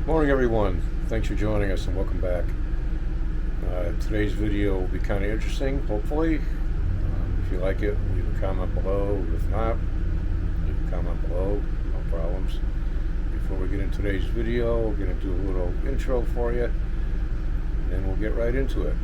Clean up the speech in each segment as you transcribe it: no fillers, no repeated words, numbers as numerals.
Morning everyone, thanks for joining us and welcome back. Today's video will be kind of interesting, hopefully. If you like it, leave a comment below. If not, leave a comment below, no problems. Before we get into today's video, we're going to do a little intro for you, and then we'll get right into it.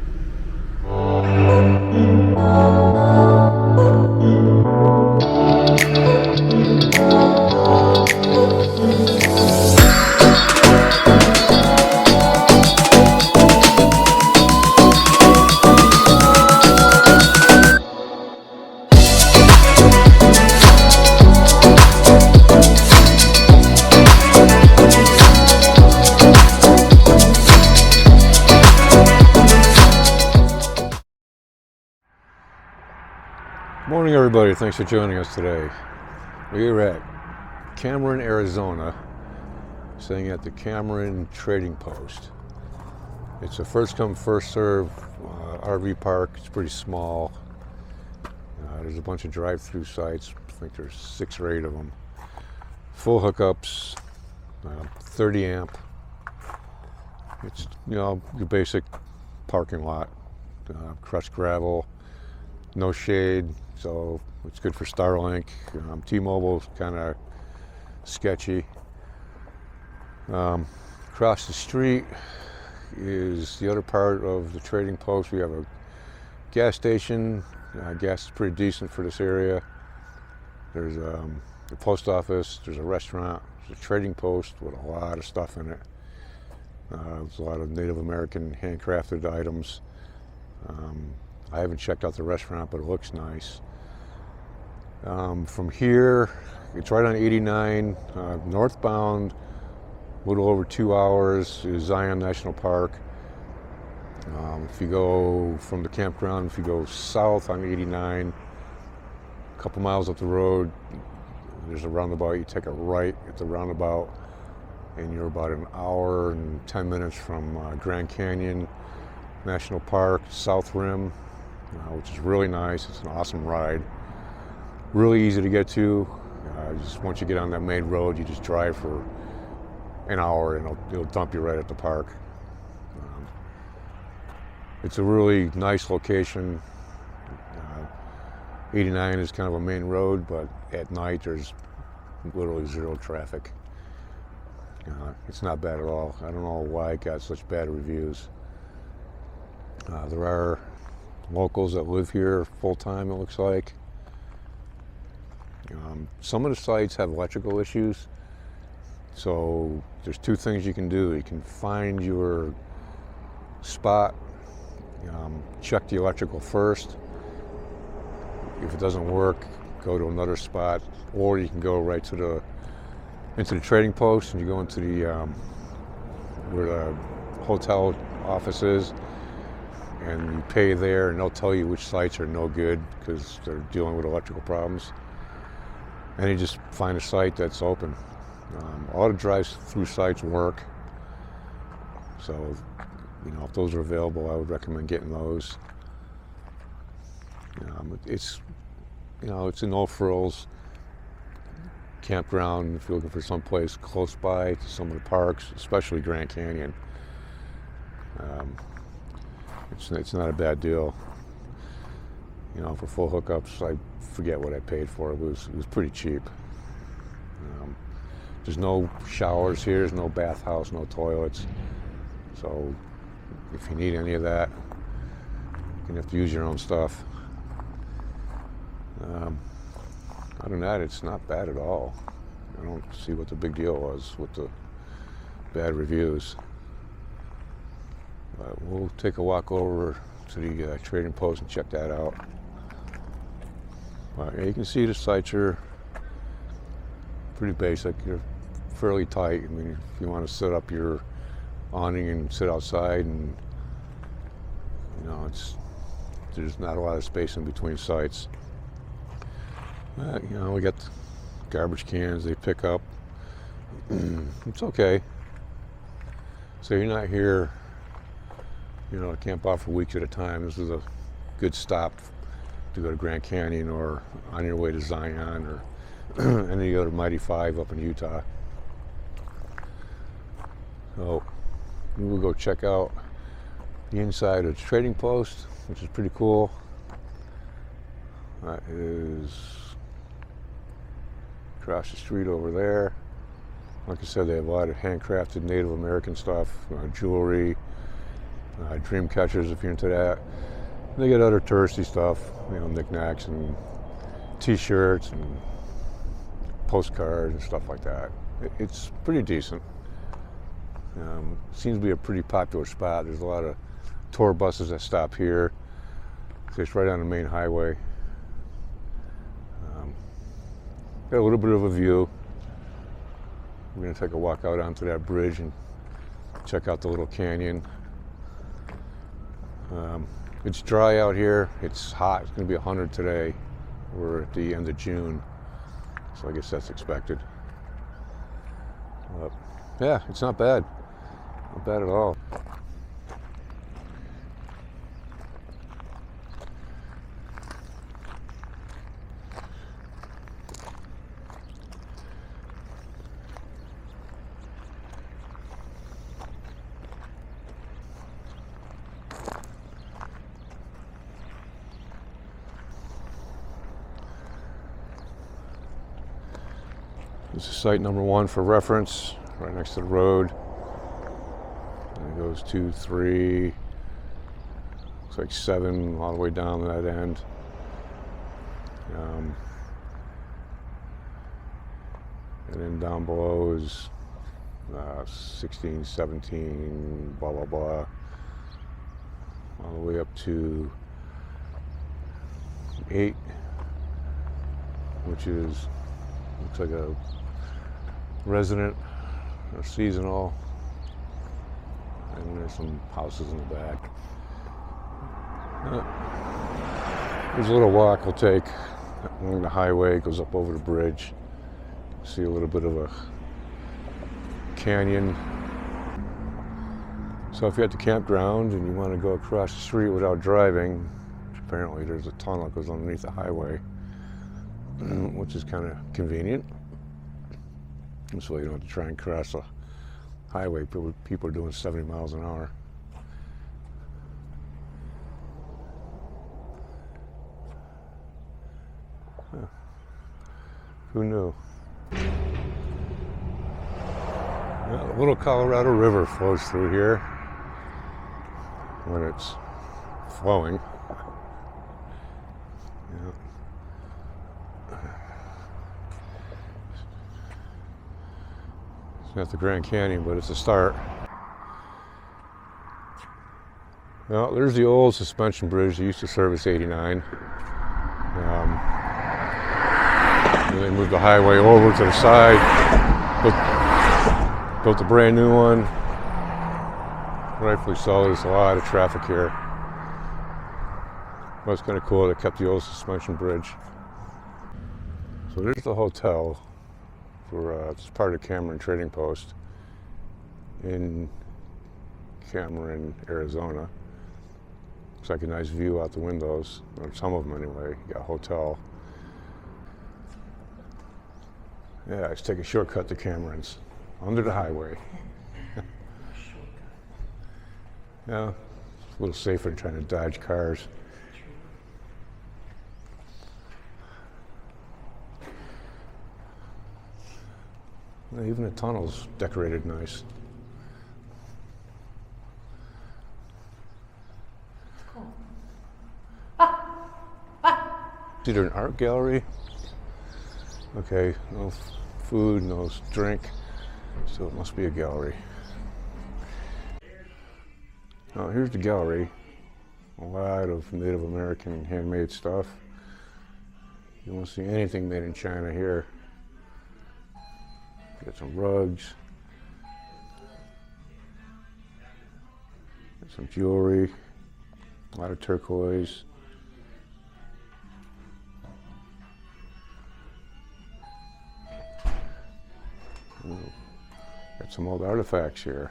Morning everybody, thanks for joining us today. We're at Cameron, Arizona, staying at the Cameron Trading Post. It's a first come, first serve RV park. It's pretty small. There's a bunch of drive-through sites. I think there's 6 or 8 of them. Full hookups, 30 amp. It's, your basic parking lot. Crushed gravel, no shade, so it's good for Starlink. T-Mobile's kind of sketchy. Across the street is the other part of the trading post. We have a gas station. Gas is pretty decent for this area. There's the post office, there's a restaurant, there's a trading post with a lot of stuff in it. There's a lot of Native American handcrafted items. I haven't checked out the restaurant, but it looks nice. From here, it's right on 89, northbound, a little over 2 hours is Zion National Park. If you go from the campground, if you go south on 89, a couple miles up the road, there's a roundabout. You take a right at the roundabout, and you're about an hour and 10 minutes from Grand Canyon National Park, South Rim, which is really nice. It's an awesome ride. Really easy to get to. Just once you get on that main road, you just drive for an hour and it'll dump you right at the park. It's a really nice location. 89 is kind of a main road, but at night there's literally zero traffic. It's not bad at all. I don't know why it got such bad reviews. There are locals that live here full-time, it looks like. Some of the sites have electrical issues, so there's 2 things you can do. You can find your spot, check the electrical first. If it doesn't work, go to another spot, or you can go right to into the trading post, and you go into the where the hotel office is, and you pay there, and they'll tell you which sites are no good because they're dealing with electrical problems. And you just find a site that's open. All the drive-through sites work, so if those are available, I would recommend getting those. It's it's an all-frills campground if you're looking for someplace close by to some of the parks, especially Grand Canyon. It's not a bad deal. For full hookups, I forget what I paid for. It was pretty cheap. There's no showers here. There's no bathhouse, no toilets. So if you need any of that, you're gonna have to use your own stuff. Other than that, it's not bad at all. I don't see what the big deal was with the bad reviews. But we'll take a walk over to the trading post and check that out. You can see the sites are pretty basic. They're fairly tight. I mean, if you want to set up your awning and sit outside, and there's not a lot of space in between sites. We got garbage cans they pick up. It's okay. So you're not here, to camp out for weeks at a time. This is a good stop to go to Grand Canyon or on your way to Zion or any other Mighty 5 up in Utah. So we'll go check out the inside of the trading post, which is pretty cool. That is across the street over there. Like I said, they have a lot of handcrafted Native American stuff, jewelry, dream catchers if you're into that. They get other touristy stuff, knickknacks and t-shirts and postcards and stuff like that. It's pretty decent. Seems to be a pretty popular spot. There's a lot of tour buses that stop here. It's right on the main highway. Got a little bit of a view. We're going to take a walk out onto that bridge and check out the little canyon. It's dry out here. It's hot. It's going to be 100 today. We're at the end of June, so I guess that's expected. Yeah, it's not bad. Not bad at all. This is site number 1 for reference, right next to the road. And it goes 2, 3, looks like 7 all the way down to that end. And then down below is 16, 17, blah, blah, blah. All the way up to 8, which is, looks like a resident or seasonal, and there's some houses in the back. There's a little walk we'll take along the highway. It goes up over the bridge. See a little bit of a canyon. So if you're at the campground and you want to go across the street without driving, apparently there's a tunnel that goes underneath the highway, which is kind of convenient. So you don't have to try and cross the highway. People are doing 70 miles an hour. Huh. Who knew? Well, the little Colorado River flows through here when it's flowing. Yeah. It's not the Grand Canyon, but it's a start. Well, there's the old suspension bridge that used to service 89. And they moved the highway over to the side, built a brand new one. Rightfully so, there's a lot of traffic here. Well, it's kind of cool, they kept the old suspension bridge. So there's the hotel. It's part of Cameron Trading Post in Cameron, Arizona. Looks like a nice view out the windows, or some of them anyway. You got a hotel. Yeah, let's take a shortcut to Cameron's, under the highway. Yeah, it's a little safer than trying to dodge cars. Even the tunnel's decorated nice. Cool. It's either an art gallery. Okay, no food, no drink, so it must be a gallery. Now here's the gallery. A lot of Native American handmade stuff. You won't see anything made in China here. Got some rugs, some jewelry, a lot of turquoise. Ooh, got some old artifacts here.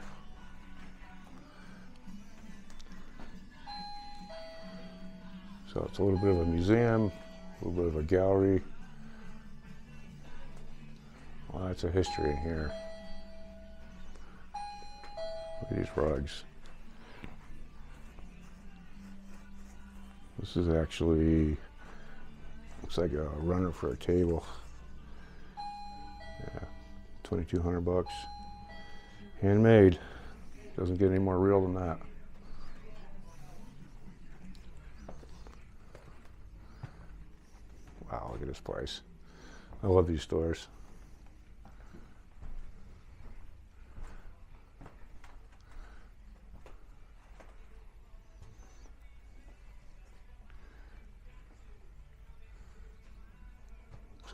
So it's a little bit of a museum, a little bit of a gallery. Lots of history in here. Look at these rugs. This is actually, looks like a runner for a table. Yeah, 2,200 bucks. Handmade. Doesn't get any more real than that. Wow, look at this place. I love these stores.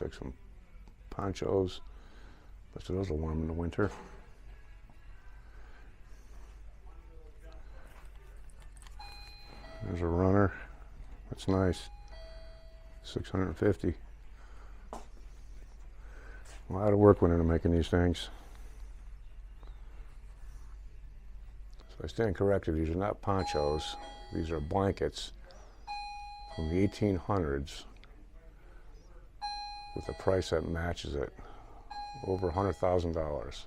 Looks like some ponchos. Bet you those will warm in the winter. There's a runner. That's nice. 650. A lot of work went into making these things. So I stand corrected. These are not ponchos. These are blankets from the 1800s with a price that matches it. Over $100,000.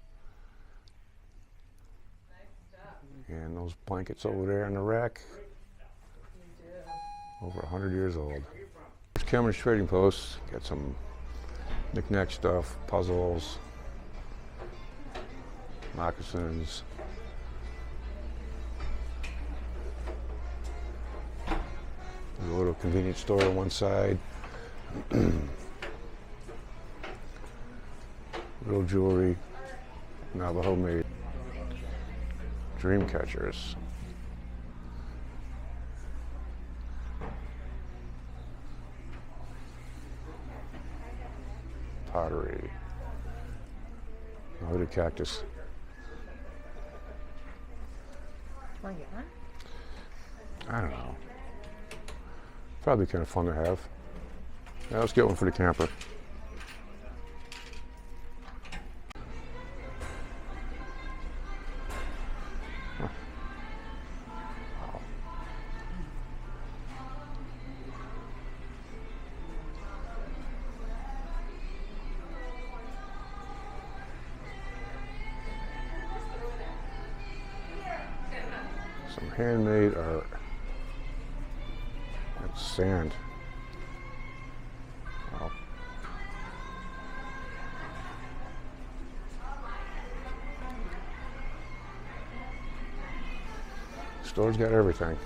And those blankets over there in the rack, over 100 years old. There's Cameron's Trading Post. Got some knick-knack stuff, puzzles, moccasins. There's a little convenience store on one side. Real jewelry, Navajo made. Dream catchers. Pottery. Look at cactus. Want to get one? I don't know. Probably kind of fun to have. Yeah, let's get one for the camper. Some handmade art. That's sand. Wow. Store's got everything.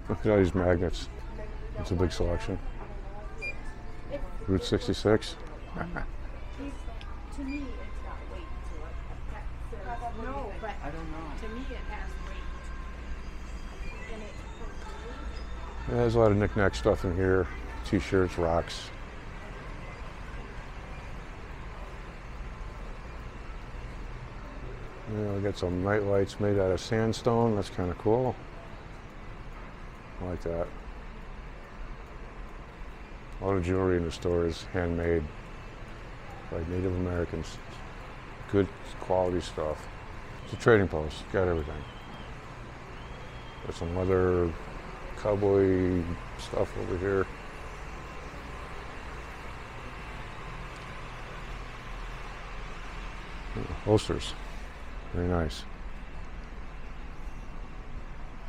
Look at all these magnets. It's a big selection. Route 66. To me, it's got weight to it. No, but I don't know. To me, it has weight. Yeah, there's a lot of knick-knack stuff in here. T-shirts, rocks. Yeah, we got some night lights made out of sandstone. That's kind of cool. I like that. A lot of jewelry in the store is handmade by Native Americans. Good quality stuff. It's a trading post. Got everything. Got some leather cowboy stuff over here. Holsters. Very nice.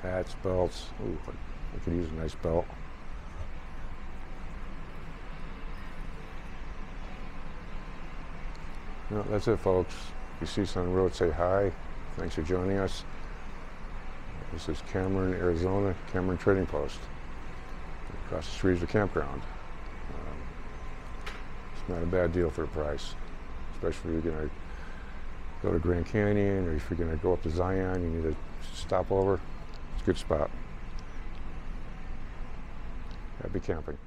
Hats, belts. Ooh, I could use a nice belt. No, that's it, folks. If you see something on the road, say hi. Thanks for joining us. This is Cameron, Arizona, Cameron Trading Post. Across the street is the campground. It's not a bad deal for the price, especially if you're going to go to Grand Canyon, or if you're going to go up to Zion, you need to stop over. It's a good spot. Happy camping.